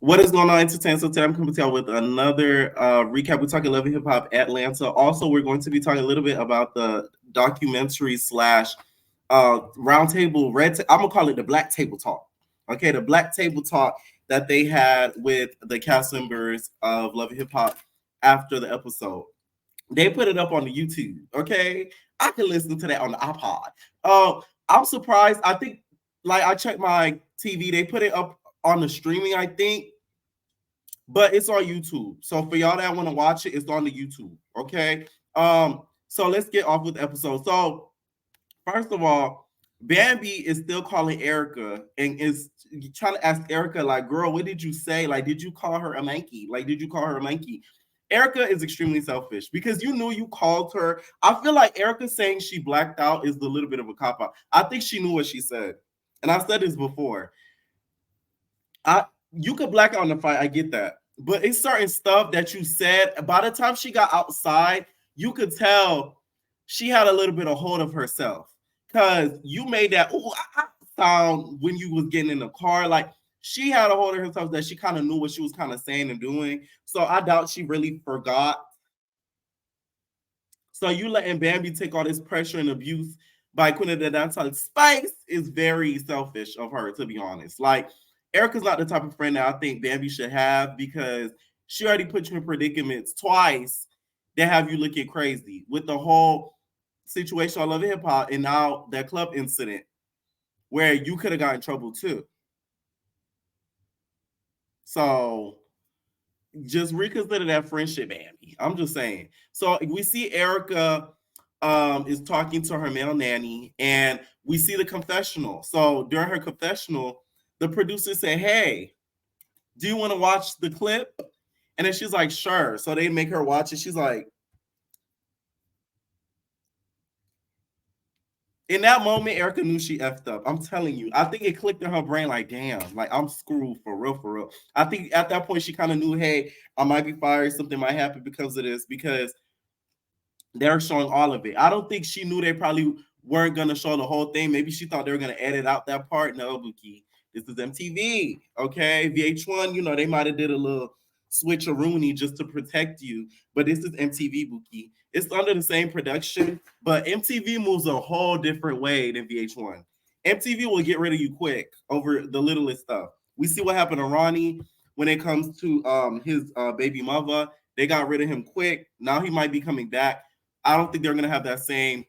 What is going on, entertainment? So today I'm coming to you with another recap. We're talking Love and Hip Hop Atlanta. Also, we're going to be talking a little bit about the documentary slash roundtable I'm gonna call it the Black Table Talk. Okay, the Black Table Talk that they had with the cast members of Love and Hip Hop after the episode. They put it up on the YouTube. Okay, I can listen to that on the iPod. I'm surprised. I think, like, I checked my TV. They put it up on the streaming, I think, but it's on YouTube. So for y'all that want to watch it, it's on the YouTube. Okay. So let's get off with the episode. So first of all, Bambi is still calling Erica and is trying to ask Erica, like, girl, what did you say? Like, did you call her a monkey? Like, did you call her a monkey? Erica is extremely selfish because you knew you called her. I feel like Erica saying she blacked out is a little bit of a cop out. I think she knew what she said. And I've said this before. I You could black out in the fight, I get that. But it's certain stuff that you said. By the time she got outside, you could tell she had a little bit of hold of herself. Cause you made that sound when you was getting in the car. Like she had a hold of herself that she kind of knew what she was kind of saying and doing. So I doubt she really forgot. So you letting Bambi take all this pressure and abuse by putting it outside Spice is very selfish of her, to be honest. Like Erica's not the type of friend that I think Bambi should have because she already put you in predicaments twice that have you looking crazy with the whole situation on Love and Hip Hop and now that club incident where you could have gotten in trouble too. So just reconsider that friendship, Bambi. I'm just saying. So we see Erica is talking to her male nanny, and we see the confessional. So during her confessional, the producer said, "Hey, do you want to watch the clip?" And then she's like, "Sure." So they make her watch it. She's like, in that moment, Erica knew she effed up. I'm telling you. I think it clicked in her brain like, damn, like I'm screwed for real, for real. I think at that point she kind of knew, hey, I might be fired. Something might happen because of this, because they're showing all of it. I don't think she knew they probably weren't gonna show the whole thing. Maybe she thought they were gonna edit out that part. No, Buki. This is MTV. Okay. VH1, they might have did a little switcheroony just to protect you. But this is MTV, Buki. It's under the same production, but MTV moves a whole different way than VH1. MTV will get rid of you quick over the littlest stuff. We see what happened to Ronnie when it comes to his baby mother. They got rid of him quick. Now he might be coming back. I don't think they're going to have that same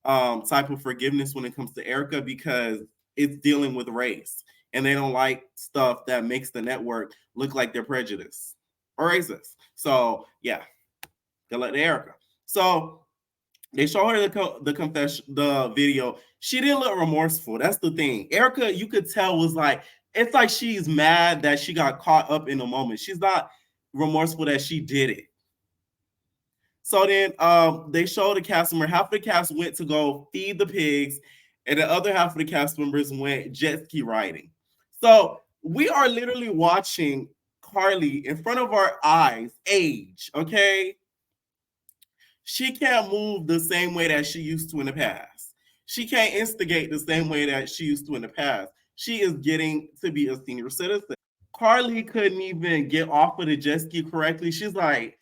type of forgiveness when it comes to Erica because it's dealing with race. And they don't like stuff that makes the network look like they're prejudiced or racist. So, yeah, they let Erica. So, they show her the confession, the video. She didn't look remorseful. That's the thing. Erica, you could tell, was like, it's like she's mad that she got caught up in the moment. She's not remorseful that she did it. So then they showed the cast member. Half of the cast went to go feed the pigs, and the other half of the cast members went jet ski riding. So we are literally watching Carly in front of our eyes age, okay? She can't move the same way that she used to in the past. She can't instigate the same way that she used to in the past. She is getting to be a senior citizen. Carly couldn't even get off of the jet ski correctly. She's like,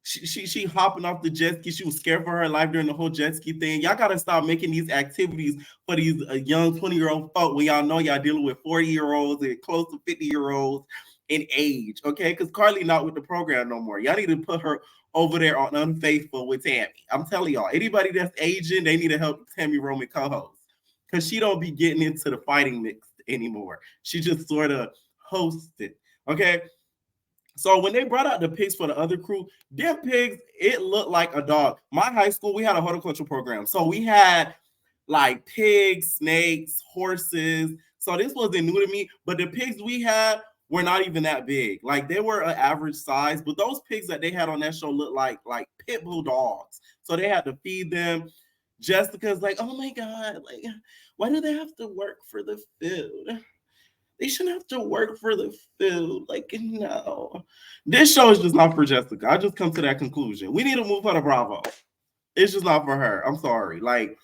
she hopping off the jet ski. She was scared for her life during the whole jet ski thing. Y'all gotta stop making these activities for these young 20-year-old folk when y'all know y'all dealing with 40-year-olds and close to 50-year-olds in age. Okay, because Carly not with the program no more. Y'all need to put her over there on Unfaithful with Tammy. I'm telling y'all, anybody that's aging, they need to help Tammy Roman co-host because she don't be getting into the fighting mix anymore. She just sort of hosts it. Okay, so when they brought out the pigs for the other crew, them pigs, it looked like a dog. My high school, we had a horticulture program. So we had like pigs, snakes, horses. So this wasn't new to me, but the pigs we had were not even that big. Like they were an average size, but those pigs that they had on that show looked like pit bull dogs. So they had to feed them. Jessica's like, oh my God, like, why do they have to work for the food? They shouldn't have to work for the food. Like, no. This show is just not for Jessica. I just come to that conclusion. We need to move her to Bravo. It's just not for her. I'm sorry. Like,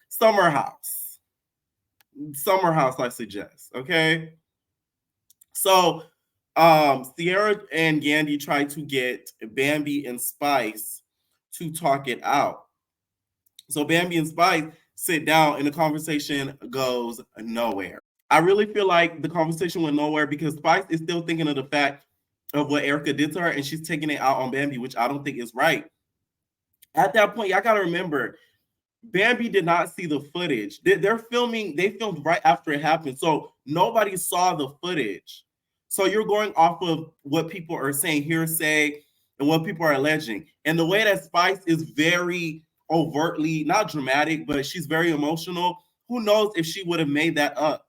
Summer House. Summer House, I suggest. Okay. So Sierra and Yandy tried to get Bambi and Spice to talk it out. So Bambi and Spice sit down and the conversation goes nowhere. I really feel like the conversation went nowhere because Spice is still thinking of the fact of what Erica did to her and she's taking it out on Bambi, which I don't think is right. At that point, y'all gotta remember, Bambi did not see the footage. They're filming, they filmed right after it happened. So nobody saw the footage. So you're going off of what people are saying, hearsay, and what people are alleging. And the way that Spice is very overtly, not dramatic, but she's very emotional. Who knows if she would have made that up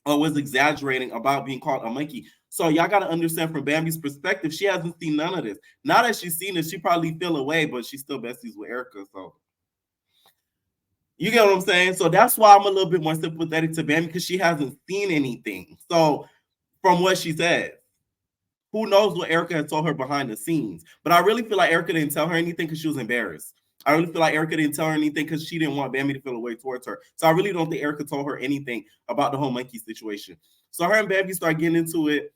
or was exaggerating about being called a monkey. So y'all got to understand from Bambi's perspective, she hasn't seen none of this. Now that she's seen it, she probably feel away, but she's still besties with Erica. So you get what I'm saying? So that's why I'm a little bit more sympathetic to Bambi because she hasn't seen anything. So from what she said, who knows what Erica had told her behind the scenes? But I really feel like Erica didn't tell her anything because she was embarrassed. I really feel like Erica didn't tell her anything because she didn't want Bambi to feel a way towards her. So I really don't think Erica told her anything about the whole monkey situation. So her and Bambi start getting into it.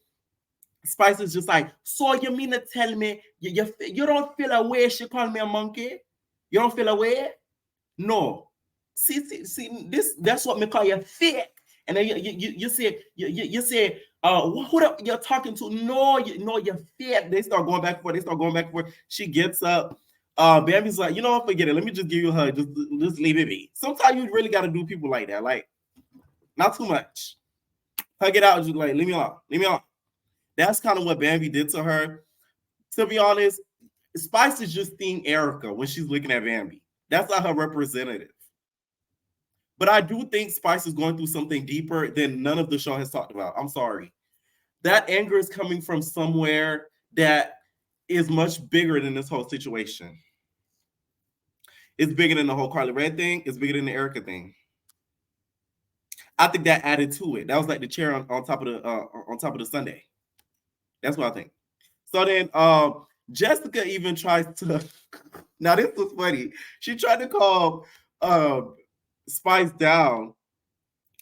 Spice is just like, so you mean to tell me you don't feel a way she called me a monkey? You don't feel a way? No. See, this that's what me call you fake. And then you say who you're talking to? No, you're fake. They start going back and forth. She gets up. Bambi's like, you know what, forget it. Let me just give you a hug. Just leave it be. Sometimes you really gotta do people like that. Like, not too much. Hug it out, just like leave me alone. That's kind of what Bambi did to her. To be honest, Spice is just seeing Erica when she's looking at Bambi. That's not her representative. But I do think Spice is going through something deeper than none of the show has talked about. I'm sorry. That anger is coming from somewhere that is much bigger than this whole situation. It's bigger than the whole Carly Red thing. It's bigger than the Erica thing. I think that added to it. That was like the cherry on top of the sundae. That's what I think. So then Jessica even tries to now this was funny. She tried to call Spice down,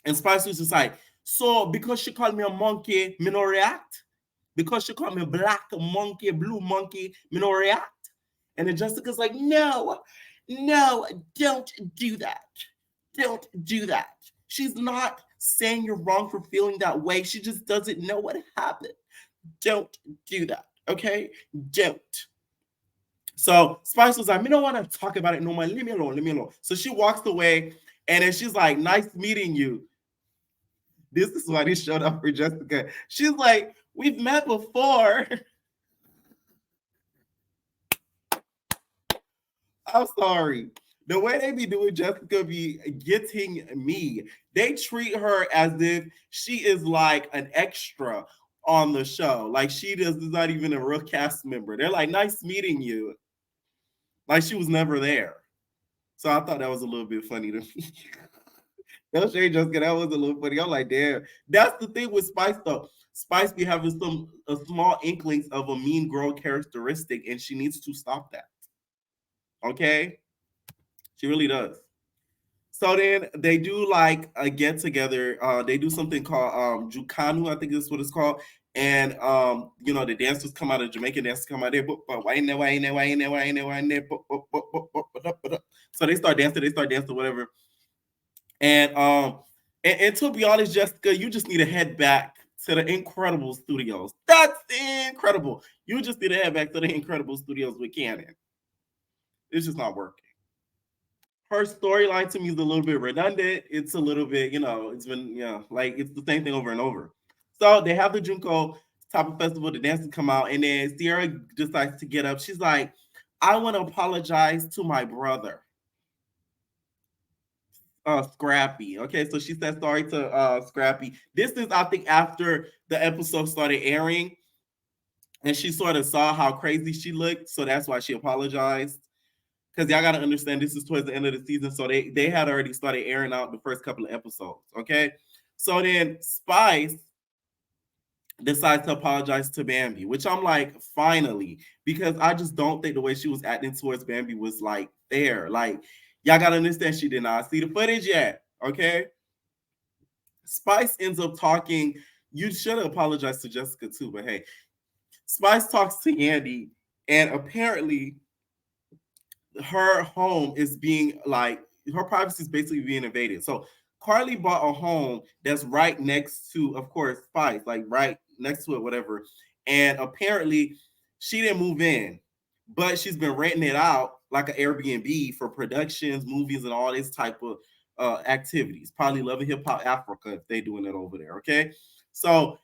and Spice was just like, so because she called me a monkey, me no react. Because she called me black monkey, blue monkey, me no react. And then Jessica's like, no, don't do that. Don't do that. She's not saying you're wrong for feeling that way. She just doesn't know what happened. Don't do that. Okay? Don't. So Spice was like, I don't want to talk about it no more. Leave me alone. So she walks away and then she's like, nice meeting you. This is why this showed up for Jessica. She's like, we've met before. I'm sorry. The way they be doing Jessica be getting me. They treat her as if she is like an extra on the show. Like she is not even a real cast member. They're like, nice meeting you. Like she was never there. So I thought that was a little bit funny to me. No shade, Jessica. That was a little funny. I'm like, damn. That's the thing with Spice, though. Spice be having some small inklings of a mean girl characteristic, and she needs to stop that. Okay, she really does. So then they do like a get together. They do something called Jukanu, I think that's what it's called. And the dancers come out, the Jamaican dancers come out there. So they start dancing, whatever. And to be honest, Jessica, you just need to head back to the Incredible Studios. That's incredible. You just need to head back to the Incredible Studios with Cannon. It's just not working. Her storyline to me is a little bit redundant. It's a little bit, it's been, like it's the same thing over and over. So they have the Junko Top Festival, the dancers come out, and then Sierra decides to get up. She's like, I want to apologize to my brother. Scrappy. Okay, so she said sorry to Scrappy. This is, I think, after the episode started airing, and she sort of saw how crazy she looked, so that's why she apologized. Because y'all gotta understand, this is towards the end of the season, so they had already started airing out the first couple of episodes. Okay, so then Spice decides to apologize to Bambi, which I'm like, finally, because I just don't think the way she was acting towards Bambi was like fair. Like, y'all gotta understand, she did not see the footage yet. Okay, Spice ends up talking You should apologize to Jessica too, but hey, Spice talks to Yandy, and apparently her home is being like her privacy is basically being invaded. So Carly bought a home that's right next to, of course, Spice, like right next to it, whatever. And apparently she didn't move in, but she's been renting it out like an Airbnb for productions, movies, and all this type of activities. Probably Love and Hip Hop Africa if they doing it over there. Okay, so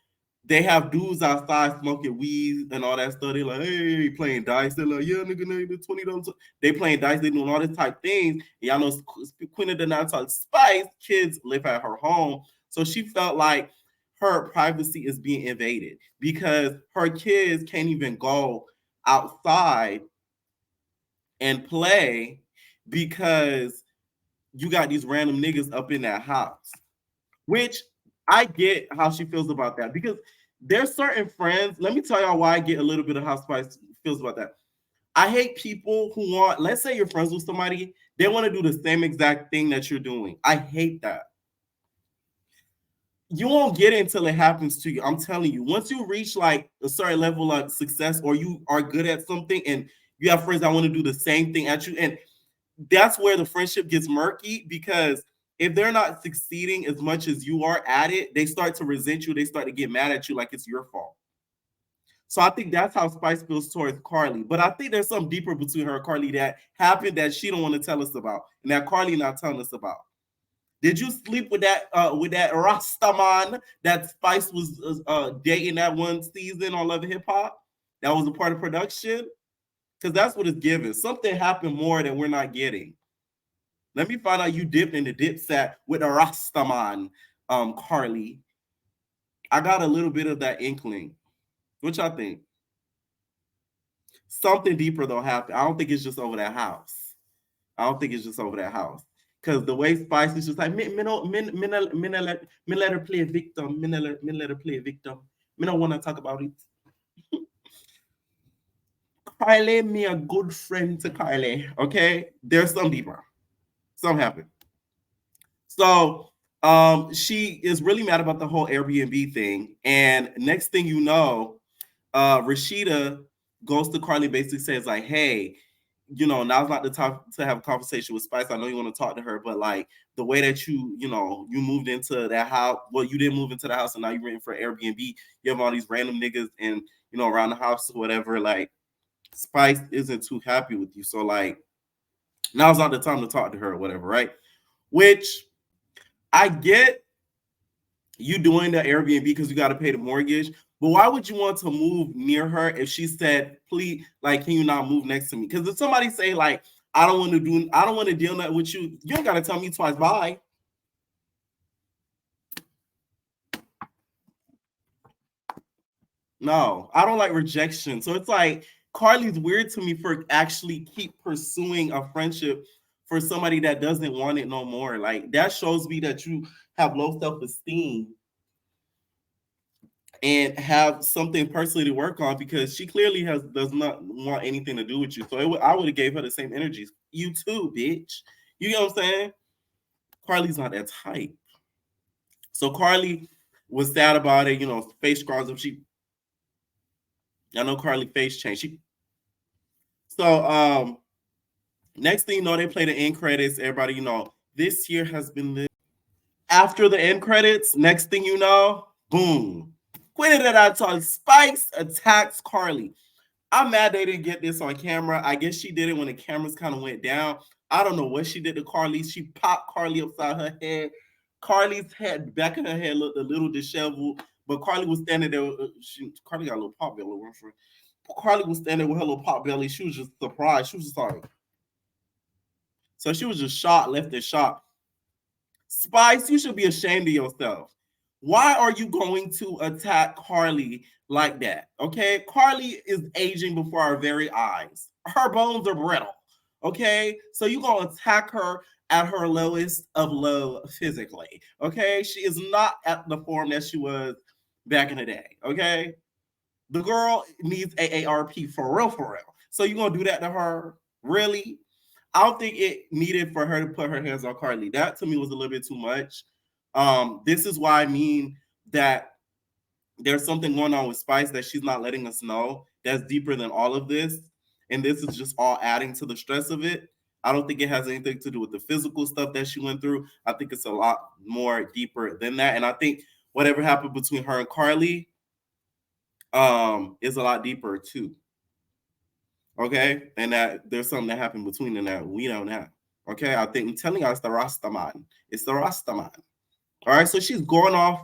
they have dudes outside smoking weed and all that stuff. They're like, hey, playing dice. They're like, yeah, nigga, nigga, $20. They playing dice. They doing all this type things. Y'all know Queen of the Night Spice kids live at her home, so she felt like her privacy is being invaded because her kids can't even go outside and play because you got these random niggas up in that house. Which I get how she feels about that because there's certain friends. Let me tell y'all why I get a little bit of how Spice feels about that. I hate people who want, let's say you're friends with somebody, they want to do the same exact thing that you're doing. I hate that. You won't get it until it happens to you. I'm telling you, once you reach like a certain level of success or you are good at something and you have friends that want to do the same thing at you, and that's where the friendship gets murky because if they're not succeeding as much as you are at it, they start to resent you. They start to get mad at you like it's your fault. So I think that's how Spice feels towards Carly. But I think there's something deeper between her and Carly that happened that she don't want to tell us about, and that Carly not telling us about. Did you sleep with that Rastaman that Spice was dating that one season on Love and Hip Hop? That was a part of production? Because that's what it's given. Something happened more that we're not getting. Let me find out you dipped in the dip set with a Rastaman, Carly. I got a little bit of that inkling. What y'all think? Something deeper though happened. I don't think it's just over that house. I don't think it's just over that house. Because the way Spice is just like, me let her play victim. Me let her play victim. Me don't want to talk about it. Kylie, me a good friend to Kylie. Okay? There's some deeper. Some happened. So she is really mad about the whole Airbnb thing. And next thing you know, Rashida goes to Carly, basically says, like, hey, you know, now's not the time to have a conversation with Spice. I know you want to talk to her, but like the way that you know, you moved into that house, well, you didn't move into the house and now you're renting for Airbnb. You have all these random niggas and you know around the house or whatever. Like Spice isn't too happy with you. So like now's not the time to talk to her or whatever, right? Which I get you doing the Airbnb because you got to pay the mortgage. But why would you want to move near her if she said, please, like, can you not move next to me? Because if somebody say, like, I don't want to deal that with you, you don't got to tell me twice, bye. No, I don't like rejection. So it's like Carly's weird to me for actually keep pursuing a friendship for somebody that doesn't want it no more. Like that shows me that you have low self-esteem and have something personally to work on because she clearly does not want anything to do with you. So I would have gave her the same energies. You too, bitch. You know what I'm saying? Carly's not that type. So Carly was sad about it. You know, face scars up. I know Carly face changed. So next thing you know, they play the end credits. Everybody, you know, this year has been lit. After the end credits, next thing you know, boom. Queen of that I Spice attacks Carly. I'm mad they didn't get this on camera. I guess she did it when the cameras kind of went down. I don't know what she did to Carly. She popped Carly upside her head. Carly's head, back of her head looked a little disheveled, but Carly was standing there. Carly got a little pop belly. Carly was standing with her little pop belly. She was just surprised. She was just like, so she was just shocked, left in shock. Spice, you should be ashamed of yourself. Why are you going to attack Carly like that? Okay, Carly is aging before our very eyes. Her bones are brittle. Okay, so you're gonna attack her at her lowest of low physically. Okay, she is not at the form that she was back in the day. Okay, the girl needs AARP for real, for real. So you're gonna do that to her? Really? I don't think it needed for her to put her hands on Carly. That to me was a little bit too much. This is why I mean that there's something going on with Spice that she's not letting us know that's deeper than all of this. And this is just all adding to the stress of it. I don't think it has anything to do with the physical stuff that she went through. I think it's a lot more deeper than that. And I think whatever happened between her and Carly is a lot deeper too. Okay. And that there's something that happened between them that we don't know. Okay. I think I'm telling you, it's the Rastaman. It's the Rastaman. All right. So she's going off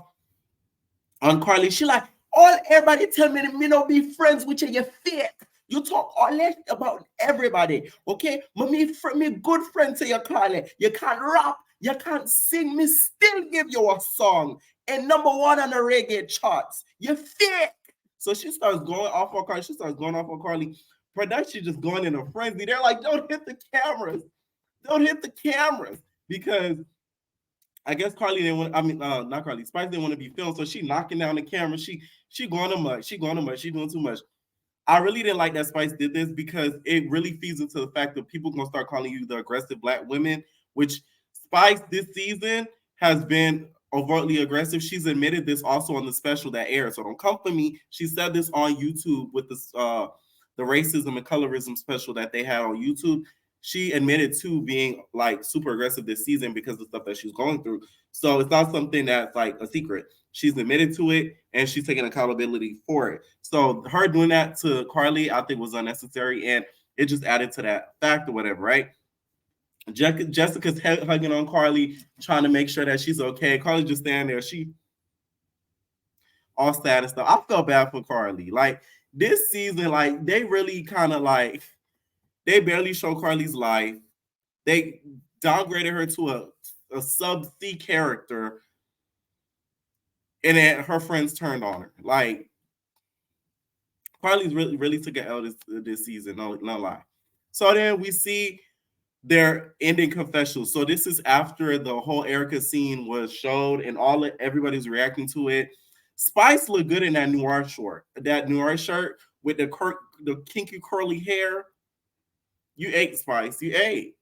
on Carly. She like, all everybody tell me not be friends with you, you fake. You talk all that about everybody. Okay? Me good friend to you, Carly. You can't rap, you can't sing, me still give you a song. And number one on the reggae charts. You fake. So she starts going off on Carly. She starts going off on Carly. Production just going in a frenzy. They're like, don't hit the cameras. Don't hit the cameras. Because I guess Carly didn't want. I mean, not Carly. Spice didn't want to be filmed, so she knocking down the camera. She going too much. She going too much. She doing too much. I really didn't like that Spice did this because it really feeds into the fact that people gonna start calling you the aggressive black women, which Spice this season has been overtly aggressive. She's admitted this also on the special that aired. So don't come for me. She said this on YouTube with this the racism and colorism special that they had on YouTube. She admitted to being like super aggressive this season because of the stuff that she's going through. So it's not something that's like a secret. She's admitted to it and she's taking accountability for it. So her doing that to Carly, I think was unnecessary and it just added to that fact or whatever, right? Jessica's hugging on Carly, trying to make sure that she's okay. Carly just standing there. She all sad and stuff. I felt bad for Carly. Like this season, like they really kind of like they barely show Carly's life. They downgraded her to a sub C character, and then her friends turned on her. Like Carly's really took an L this season. No lie. So then we see their ending confessionals. So this is after the whole Erica scene was showed and everybody's reacting to it. Spice looked good in that noir shirt with the kinky curly hair. You ate, Spice. You ate.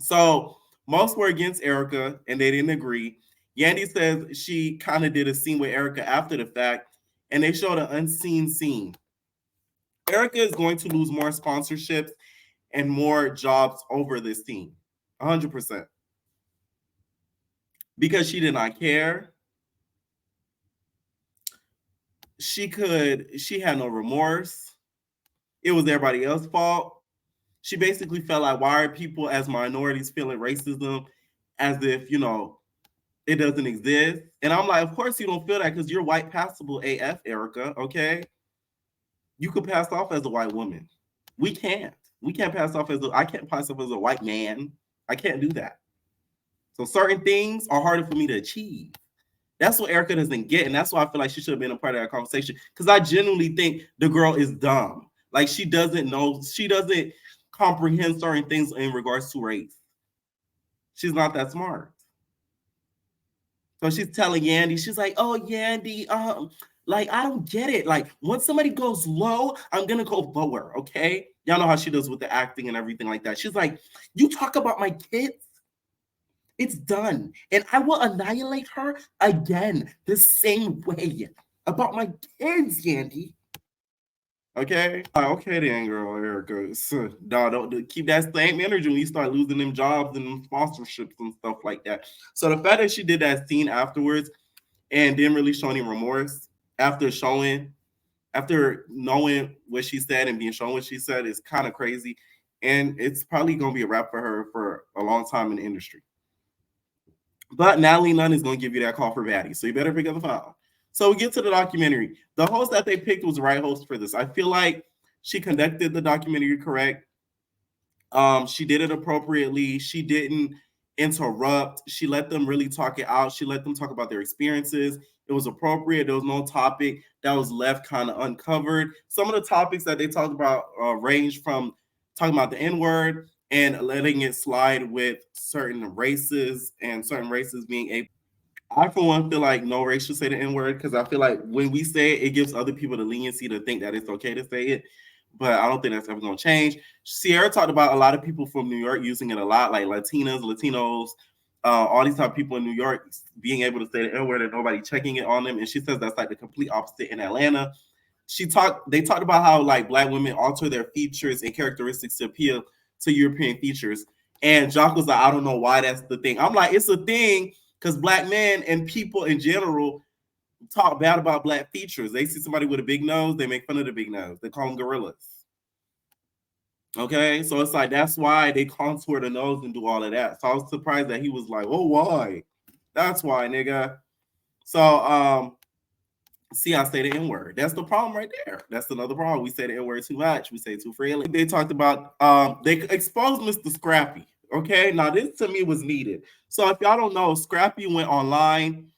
So most were against Erica and they didn't agree. Yandy says she kind of did a scene with Erica after the fact, and they showed an unseen scene. Erica is going to lose more sponsorships and more jobs over this team. 100%. Because she did not care. She had no remorse. It was everybody else's fault. She basically felt like, why are people as minorities feeling racism as if, it doesn't exist? And I'm like, of course you don't feel that because you're white passable AF, Erica, okay? You could pass off as a white woman. We can't. I can't pass off as a white man. I can't do that. So certain things are harder for me to achieve. That's what Erica doesn't get. And that's why I feel like she should have been a part of that conversation. Because I genuinely think the girl is dumb. Like she doesn't comprehend certain things in regards to race. She's not that smart. So she's telling Yandy, she's like, oh, Yandy, like, I don't get it. Like, once somebody goes low, I'm going to go lower, okay? Y'all know how she does with the acting and everything like that. She's like, you talk about my kids, it's done. And I will annihilate her again the same way about my kids, Yandy. Okay? Okay then, girl, Erica. No, don't keep that same energy when you start losing them jobs and them sponsorships and stuff like that. So the fact that she did that scene afterwards and didn't really show any remorse after knowing what she said and being shown what she said is kind of crazy. And it's probably going to be a wrap for her for a long time in the industry. But Natalie Nunn is going to give you that call for baddie. So you better pick up the phone. So we get to the documentary. The host that they picked was the right host for this. I feel like she conducted the documentary correct. She did it appropriately. She didn't interrupt. She let them really talk it out. She let them talk about their experiences. It was appropriate. There was no topic that was left kind of uncovered. Some of the topics that they talked about range from talking about the N-word and letting it slide with certain races and certain races being able. I, for one, feel like no race should say the N-word because I feel like when we say it, it gives other people the leniency to think that it's okay to say it. But I don't think that's ever going to change. Sierra talked about a lot of people from New York using it a lot, like Latinos, all these type of people in New York being able to say the N word and nobody checking it on them. And she says that's like the complete opposite in Atlanta. They talked about how like black women alter their features and characteristics to appeal to European features. And Jock was like, I don't know why that's the thing. I'm like, it's a thing because black men and people in general talk bad about black features. They see somebody with a big nose, they make fun of the big nose. They call them gorillas. Okay, so it's like that's why they contour the nose and do all of that. So I was surprised that he was like, "Oh, why?" That's why, nigga. So, see, I say the N word. That's the problem right there. That's another problem. We say the N word too much. We say too freely. They talked about they exposed Mr. Scrappy. Okay, now this to me was needed. So if y'all don't know, Scrappy went online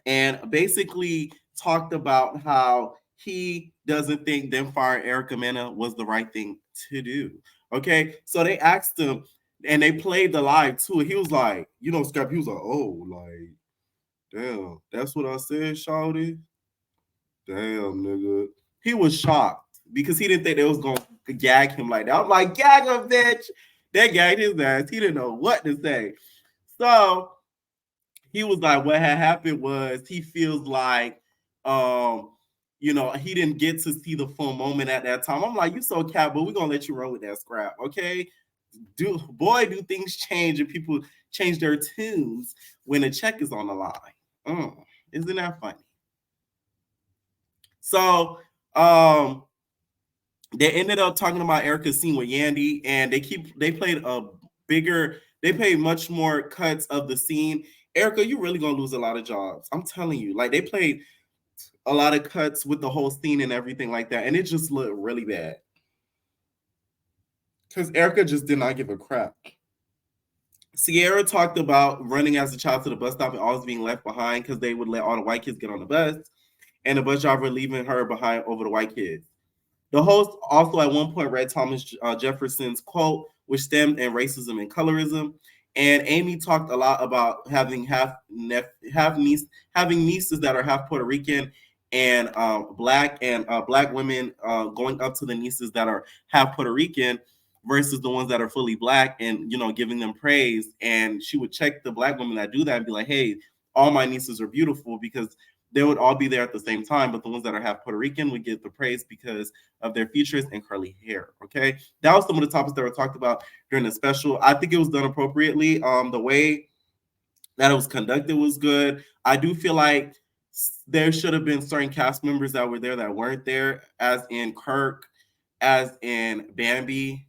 and basically talked about how he doesn't think them firing Erica Mena was the right thing to do. Okay, so they asked him and they played the live too. He was like, you know, Scrappy, he was like, oh, like, damn, that's what I said, Shawty. Damn, nigga. He was shocked because he didn't think they was gonna gag him like that. I'm like, gag him, bitch. They gagged his ass. He didn't know what to say. So he was like, what had happened was he feels like, you know, he didn't get to see the full moment at that time. I'm like, you so cap, but we're gonna let you run with that scrap, okay? Do things change and people change their tunes when a check is on the line. Isn't that funny? So they ended up talking about Erica's scene with Yandy, and they played much more cuts of the scene. Erica, you really gonna lose a lot of jobs. I'm telling you. Like they played a lot of cuts with the whole scene and everything like that, and it just looked really bad. Because Erica just did not give a crap. Sierra talked about running as a child to the bus stop and always being left behind because they would let all the white kids get on the bus, and the bus driver leaving her behind over the white kids. The host also at one point read Thomas Jefferson's quote, which stemmed in racism and colorism. And Amy talked a lot about having nieces that are half Puerto Rican and black women going up to the nieces that are half Puerto Rican versus the ones that are fully black and giving them praise. And she would check the black women that do that and be like, hey, all my nieces are beautiful, because they would all be there at the same time, but the ones that are half Puerto Rican would get the praise because of their features and curly hair. Okay, that was some of the topics that were talked about during the special. I think it was done appropriately. The way that it was conducted was good. I do feel like there should have been certain cast members that were there that weren't there, as in Kirk, as in Bambi.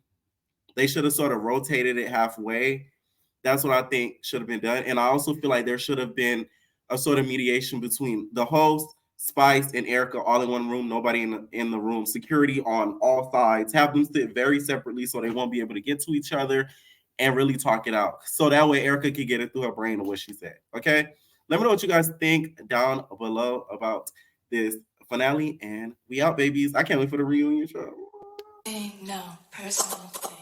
They should have sort of rotated it halfway. That's what I think should have been done. And I also feel like there should have been a sort of mediation between the host, Spice, and Erica all in one room, nobody in the room, security on all sides, have them sit very separately so they won't be able to get to each other and really talk it out. So that way Erica could get it through her brain of what she said. Okay? Let me know what you guys think down below about this finale. And we out, babies. I can't wait for the reunion show. No personal thing.